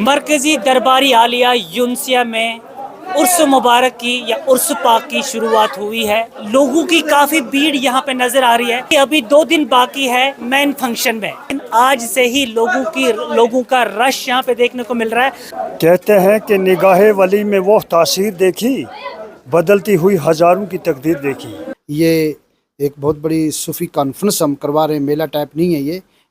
मरकज़ी दरबारी आलिया यूनसिया में उर्स मुबारक की या उर्स पाक की शुरुआत हुई है। लोगों की काफ़ी भीड़ यहाँ पे नज़र आ रही है कि अभी 2 दिन बाकी है मेन फंक्शन में। आज से ही लोगों का रश यहाँ पे देखने को मिल रहा है। कहते हैं कि निगाहे वली में वो तासीर देखी, बदलती हुई हज़ारों की तकदीर देखी। ये एक बहुत बड़ी सूफ़ी कॉन्फ्रेंस हम करवा रहे हैं, मेला टाइप नहीं है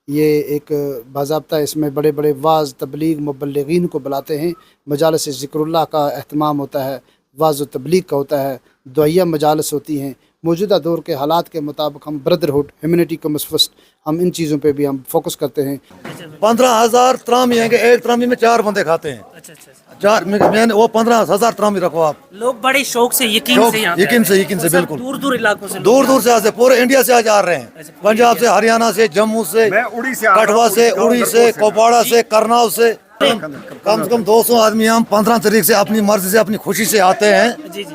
ये एक बाज़ाब्ता इसमें बड़े बड़े वाज़ तबलीग मुबल्लिगीन को बुलाते हैं। मजालिस ज़िक्रुल्लाह का अहतमाम होता है, वाज़ व तबलीग का होता है, दुआया मजालिस होती हैं। मौजूदा दौर के हालात के मुताबिक हम ब्रदरहुड ह्यूमैनिटी को मसफस्ट हम इन चीज़ों पे भी हम फोकस करते हैं। 15,000 त्रामी हैं कि एक त्रामी में 4 बंदे खाते हैं। अच्छा। चार मैंने वो 15,000 त्रामी रखो आप। लोग बड़े शौक से यकीन से बिल्कुल दूर इलाकों से दूर से आज पूरे इंडिया से आज आ रहे हैं। पंजाब से, हरियाणा से, जम्मू से, कठवा से, उड़ी से, कुपवाड़ा से, करनाल से कम से कम 200 आदमी हम 15 तारीख से अपनी मर्जी से अपनी खुशी से आते हैं जी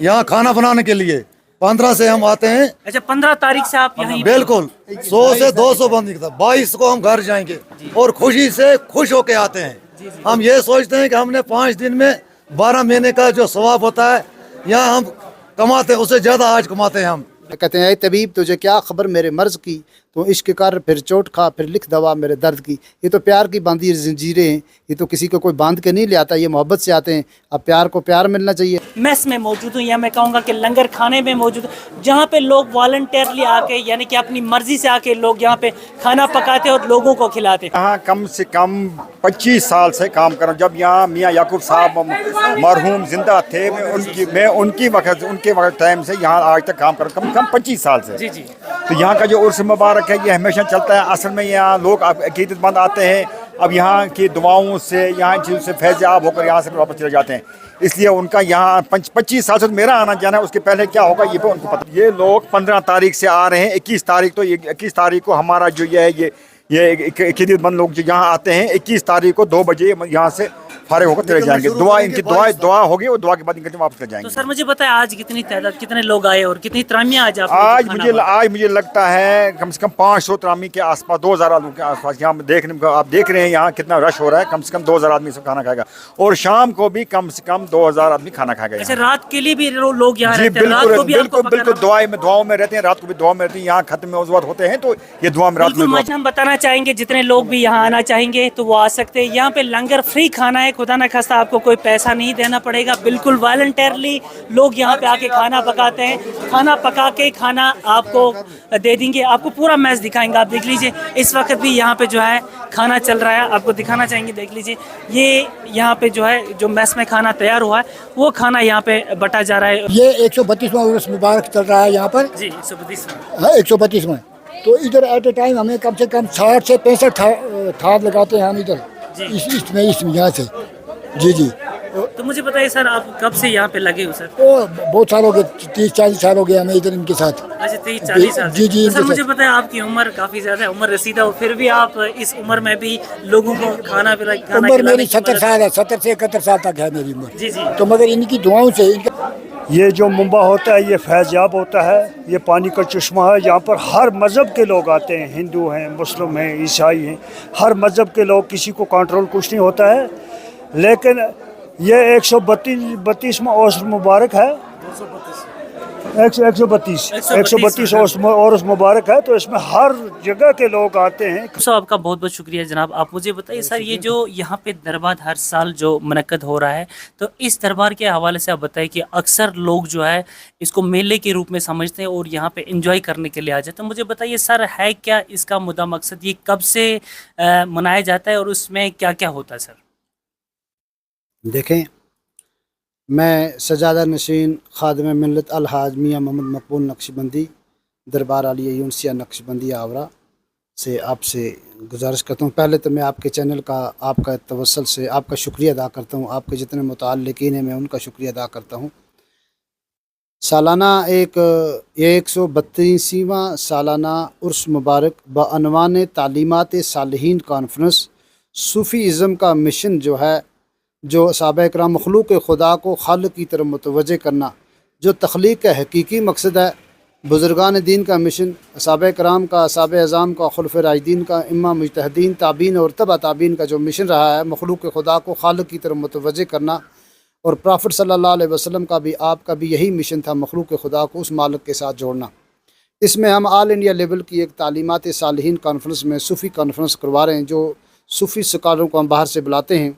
यहाँ खाना बनाने के लिए। 15 से हम आते हैं। अच्छा, 15 तारीख से आप यहाँ बिल्कुल 100 से 200 बंद निकलता, 22 को हम घर जाएंगे और खुशी से खुश होके आते हैं। हम ये सोचते हैं कि हमने 5 दिन में 12 महीने का जो सवाब होता है यहाँ हम कमाते हैं, उससे ज़्यादा आज कमाते हैं हम। कहते हैं, ऐ तबीब तुझे क्या खबर मेरे मर्ज़ की, तो इश्क कर फिर चोट खा फिर लिख दवा मेरे दर्द की। ये तो प्यार की बांधी जंजीरें हैं, ये तो किसी को कोई बांध के नहीं ले आता, ये मोहब्बत से आते हैं। अब प्यार को प्यार मिलना चाहिए। मेस में मौजूद हूँ या मैं कहूँगा कि लंगर खाने में मौजूद हूँ, जहाँ पे लोग वॉलंटियरली आके यानी कि अपनी मर्जी से आके लोग यहाँ पे खाना पकाते और लोगों को खिलाते। यहाँ कम से कम 25 साल से काम कर रहा हूँ। जब यहाँ मियाँ याकूब साहब मरहूम जिंदा थे, मैं उनके वक्त टाइम से यहाँ आज तक काम कर रहा हूँ, कम 25 साल से। जी। तो यहाँ का जो उर्स मुबारक है ये हमेशा चलता है। असल में यहाँ लोग अकीदतमंद आते हैं, अब यहाँ की दुआओं से, यहाँ चीज़ से फैज़याब होकर यहाँ से वापस चले जाते हैं। इसलिए उनका यहाँ 25 साल से मेरा आना जाना है, उसके पहले क्या होगा ये भी उनको पता। ये लोग 15 तारीख से आ रहे हैं। 21 तारीख को हमारा जो ये अकीदतमंद लोग जो यहाँ आते हैं, 21 तारीख को 2 बजे यहाँ से फारिग होकर चले जाएंगे। दुआ होगी और दुआ के बाद इनके वापस चले जाएंगे। तो सर मुझे बताया आज कितने लोग आए और कितनी त्रामियाँ आज मुझे लगता है कम से कम 500 त्रामी के आसपास, 2,000 आदमी के आसपास। यहाँ आप देख रहे हैं यहाँ कितना रश हो रहा है। कम से कम 2,000 आदमी सब खाना खाएगा और शाम को भी कम से कम 2,000 आदमी खाना खाएगा। अच्छा, रात के लिए भी लोग यहाँ रहते हैं? बिल्कुल दुआओं में रहते हैं, रात को भी दुआ में रहते हैं। यहाँ खत्म होते हैं तो ये दुआ में रात में। हम बताना चाहेंगे जितने लोग भी यहाँ आना चाहेंगे तो वो आ सकते हैं। यहाँ पे लंगर फ्री खाना है, खुदा न खास्ता आपको कोई पैसा नहीं देना पड़ेगा। बिल्कुल वॉलंटियरली लोग यहाँ पे आके खाना पकाते हैं। खाना पका के खाना आपको दे देंगे। आपको पूरा मैच दिखाएंगे। आप देख लीजिए इस वक्त भी यहाँ पे जो है खाना चल रहा है, आपको दिखाना चाहेंगे। देख लीजिए ये यहाँ पे जो है जो मैस में खाना तैयार हुआ है वो खाना यहाँ पे बटा जा रहा है। ये 132वां उर्स मुबारक चल रहा है यहाँ पर जी। 132वां। तो इधर एट ए टाइम हमें कम से कम 60 से 65 थाप लगाते हैं हम इधर इसमें यहाँ से। जी। तो मुझे बताइए सर, आप कब से यहाँ पे लगे हो सर? बहुत साल हो गए, 30-40 साल हो गए हमें इधर इनके साथ। अच्छा, 30-40 साल। जी। तो सर मुझे बताया आपकी उम्र काफ़ी ज़्यादा है, उम्र रसीदा हो, फिर भी आप इस उम्र में भी लोगों को खाना उम्र मेरी 70 साल है, 70 से 71 साल तक है मेरी उम्र। जी। तो मगर इनकी दुआओं से ये जो मुंबा होता है ये फैज़याब होता है। ये पानी का चश्मा है। यहाँ पर हर मज़हब के लोग आते हैं, हिंदू हैं, मुस्लिम हैं, ईसाई हैं, हर मज़हब के लोग। किसी को कंट्रोल कुछ नहीं होता है। लेकिन ये 132वां उर्स मुबारक है। 132 उर्स मुबारक है। तो इसमें हर जगह के लोग आते हैं। सर आपका बहुत बहुत शुक्रिया जनाब। आप मुझे बताइए सर, ये जो यहाँ पे दरबार हर साल जो मुनक्कद हो रहा है, तो इस दरबार के हवाले से आप बताइए कि अक्सर लोग जो है इसको मेले के रूप में समझते हैं और यहाँ पे एंजॉय करने के लिए आ जाते हैं। मुझे बताइए सर, है क्या इसका मुद्दा मकसद, ये कब से मनाया जाता है और उसमें क्या क्या होता है सर? देखें, मैं सजादा नशीन खादिम मिल्लत अलहाज मियाँ मोहम्मद मकबूल नक्शबंदी दरबार आलिया यूनसिया नक्शबंदी आवरा से आपसे गुजारिश करता हूँ। पहले तो मैं आपके चैनल का आपका तवस्सल से आपका शुक्रिया अदा करता हूँ। आपके जितने मुताल्लिकीन हैं मैं उनका शुक्रिया अदा करता हूँ। सालाना 132वां सालाना उर्स मुबारक बअनवान तालीमात सालिहीन कॉन्फ्रेंस सूफ़ीज़म का मिशन जो है, जो साहब-ए-किराम मखलूक़ खुदा को खालिक की तरफ मुतवज्जे करना, जो तख्लीक का हकीकी मकसद है, बुजुर्गान दीन का मिशन, असहाबे कराम का, असहाबे अज़ाम का, खुलफ़ाए राशिदीन का, इम्मा मुजतहिदीन, ताबीन और तबा ताबीन का जो मिशन रहा है, मखलूक खुदा को खालिक की तरफ मुतवज्जे करना, और प्रॉफिट सल्लल्लाहु अलैहि वसल्लम का भी, आपका भी यही मिशन था, मखलूक खुदा को उस मालिक के साथ जोड़ना। इसमें हम ऑल इंडिया लेवल की एक तालीमात सालिहीन कॉन्फ्रेंस में सूफ़ी कॉन्फ्रेंस करवा रहे हैं, जो सूफ़ी स्कॉलरों को हम बाहर से बुलाते हैं,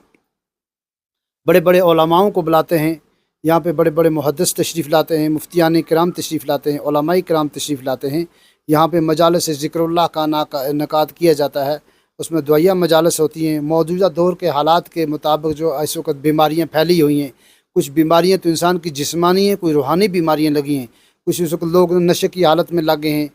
बड़े बड़े उलमाओं को बुलाते हैं, यहाँ पे बड़े बड़े मुहद्दिस तशरीफ़ लाते हैं, मुफ्तियान किराम तशरीफ़ लाते हैं, उलमाए किराम तशरीफ़ लाते हैं। यहाँ पे मजालिस ज़िक्रुल्लाह का इनकाद किया जाता है, उसमें दुआया मजालिस होती हैं। मौजूदा दौर के हालात के मुताबिक जो इस वक्त बीमारियाँ फैली हुई हैं, कुछ बीमारियाँ तो इंसान की जिस्मानी हैं, कोई रूहानी बीमारियाँ लगी हैं, कुछ इस वक्त लोग नशे की हालत में लग गए हैं।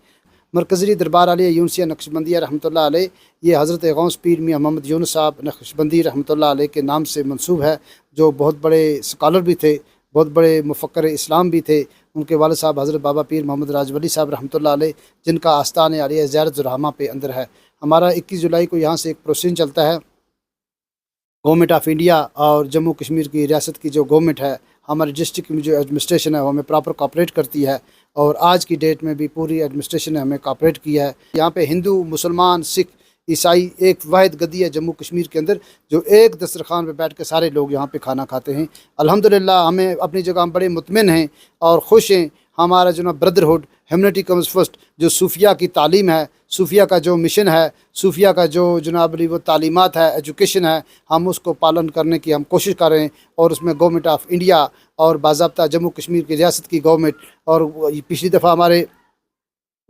मरकज़ी दरबार आलिया यूनुसिया नक्शबंदिया रहमतुल्लाह अलैह, ये हज़रत गौस पीर मियां मोहम्मद यूनुस साहब नक्शबंदी रहमतुल्लाह अलैह के नाम से मंसूब है, जो बहुत बड़े स्कॉलर भी थे, बहुत बड़े मुफ़क्किर इस्लाम भी थे। उनके वालिद साहब हज़रत बाबा पीर मोहम्मद राजवली साहब रहमतुल्लाह अलैह, जिनका आस्तान आलिया ज़ियारत रहमा पे अंदर है। हमारा 21 जुलाई को यहाँ से एक प्रोसेशन चलता है। गवर्नमेंट ऑफ इंडिया और जम्मू कश्मीर की रियासत की जो गवर्नमेंट है, हमारे डिस्ट्रिक्ट में जो एडमिनिस्ट्रेशन है, वो हमें प्रॉपर कोऑपरेट करती है, और आज की डेट में भी पूरी एडमिनिस्ट्रेशन ने हमें कोऑपरेट किया है। यहाँ पे हिंदू, मुसलमान, सिख, ईसाई एक वाहिद गदी है जम्मू कश्मीर के अंदर, जो एक दस्तरखान पे बैठ के सारे लोग यहाँ पे खाना खाते हैं। अल्हम्दुलिल्लाह हमें अपनी जगह हम बड़े मुतमिन हैं और खुश हैं। हमारा जो ना ब्रदरहुड, ह्यूमनिटी कम्स फर्स्ट, जो सूफिया की तालीम है, सूफिया का जो मिशन है, सूफिया का जो जनाबली वो तालीमात है, एजुकेशन है, हम उसको पालन करने की हम कोशिश कर रहे हैं। और उसमें गवर्नमेंट ऑफ इंडिया और बाज़ाब्ता जम्मू कश्मीर की रियासत की गवर्नमेंट, और पिछली दफ़ा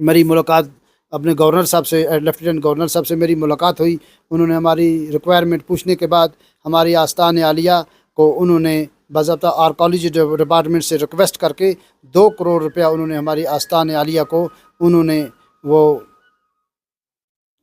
मेरी मुलाकात अपने गवर्नर साहब से, लेफ्टिनेंट गवर्नर साहब से मेरी मुलाकात हुई। उन्होंने हमारी रिक्वायरमेंट पूछने के बाद हमारी आस्तान आलिया को उन्होंने बाज़ाब्ता आर्कोलॉजी डिपार्टमेंट से रिक्वेस्ट करके 2 करोड़ रुपया उन्होंने हमारी आस्तान आलिया को उन्होंने वो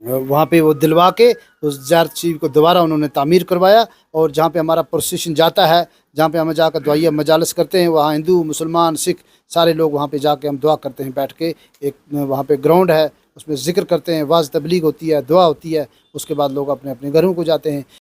वहाँ पे वो दिलवा के उस ज़ियारत शरीफ को दोबारा उन्होंने तामीर करवाया। और जहाँ पे हमारा प्रोसेशन जाता है, जहाँ पे हम जाकर दुआया मजालिस करते हैं, वहाँ हिंदू, मुसलमान, सिख सारे लोग वहाँ पे जाके हम दुआ करते हैं बैठ के। एक वहाँ पे ग्राउंड है, उसमें ज़िक्र करते हैं, वाज़ तबलीग होती है, दुआ होती है, उसके बाद लोग अपने अपने घरों को जाते हैं।